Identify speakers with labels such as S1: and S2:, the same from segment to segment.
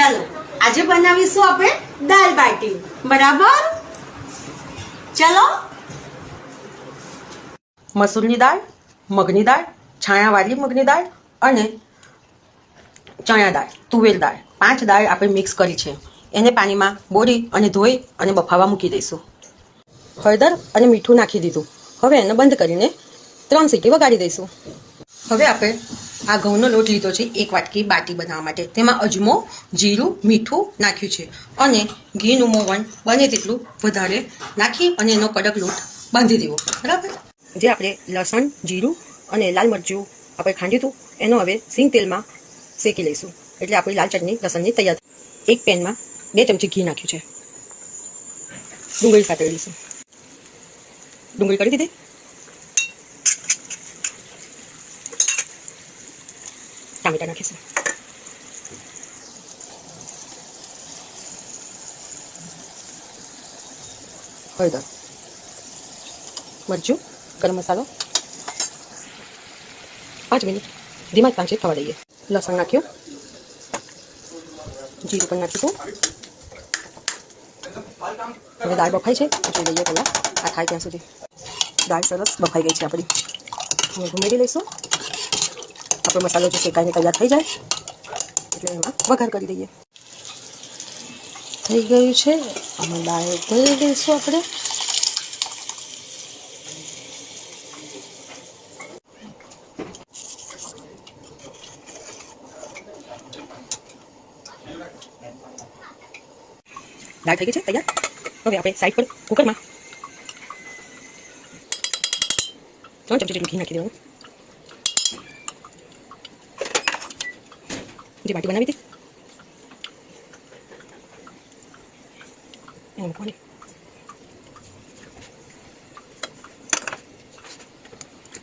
S1: ચાલો આજે બનાવીશું આપણે દાલ બાટી, બરાબર? ચલો. મસૂરની દાળ, મગની દાળ, છાયાવાળી મગની દાળ અને ચણા દાળ, તુવેર દાળ, 5 દાળ આપણે મિક્સ કરી છે. એને પાણીમાં બોળી અને ધોઈ અને બફાવા મૂકી દઈશું. હળદર અને મીઠું નાખી દીધું. હવે એને બંધ કરીને 3 સીટી વગાડી દઈશું. હવે આપણે આ ઘઉંનો લોટ લીધો છે 1 વાટકી બાટી બનાવવા માટે. તેમાં અજમો, જીરું, મીઠું નાખ્યું છે અને ઘીનું મોવણ બને તેટલું વધારે નાખી અને એનો કડક લોટ બાંધી દેવો, બરાબર? જે આપણે લસણ, જીરું અને લાલ મરચું આપણે ખાંડ્યું હતું એનો હવે સિંગ તેલમાં શેકી લઈશું. એટલે આપણી લાલ ચટણી લસણની તૈયાર. એક પેનમાં 2 ચમચી ઘી નાખ્યું છે. ડુંગળી સાતળી લઈશું. ડુંગળી કરી દીધી. ટામેટા નાખીશું. હળદર, મરચું, ગરમ મસાલો. 5 મિનિટ ધીમા તાંચે થવા દઈએ. લસણ નાખ્યું, જીરું પણ નાખીશું. હવે દાળ બફાઈ છે, જોઈ લઈએ પહેલાં આ થાય ત્યાં સુધી. દાળ સરસ બફાઈ ગઈ છે આપણી. હવે ઉમેરી લઈશું. આપણો મસાલો જે શેકાઈને તૈયાર થઈ જાય એટલે એમાં વઘાર કરી દઈએ. થઈ ગયું છે. આમાં દાળ ભરી દઈશું આપણે. દાળ થઈ ગઈ છે તૈયાર. હવે આપણે સાઈડ પર કુકરમાં 3 ચમચી જેટલું ઘી નાખી દેવાનું. જે બાટી બનાવી હતી એને મૂકવાની.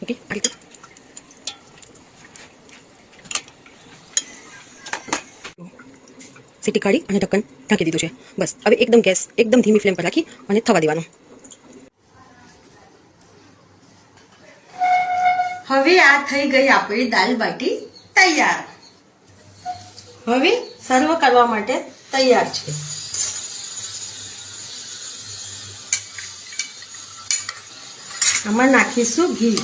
S1: ઓકે, આ રીતે સીટી કાઢી અને ઢક્કન ઢાંકી દીધું છે. બસ હવે એકદમ ગેસ એકદમ ધીમી ફ્લેમ પર રાખી અને થવા દેવાનું. હવે આ થઈ ગઈ આપણી દાલ બાટી તૈયાર. હવે સર્વ કરવા માટે તૈયાર છે. આમાં નાખીશું ઘી.